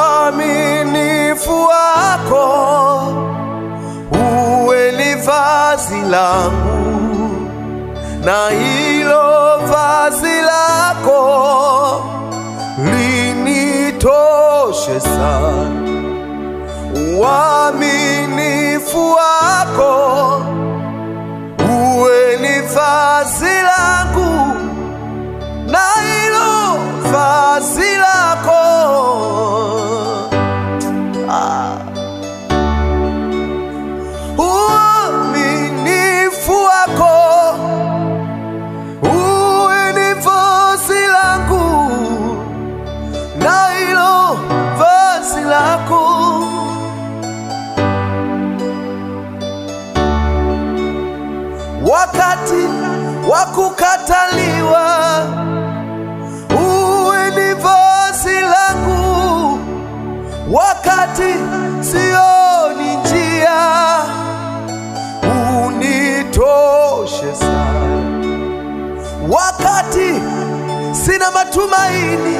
Uaminifu wako uwe ni vazi langu, na hilo vazi lako linitoshe sana. Uaminifu wako uwe ni vazi langu, na hilo vazi lako uaminifu wako uwe ni vazi langu, na hilo vazi lako wakati wa kukataliwa uwe ni vazi langu, wakati sioni njia unitoshe sana, wakati sina matumaini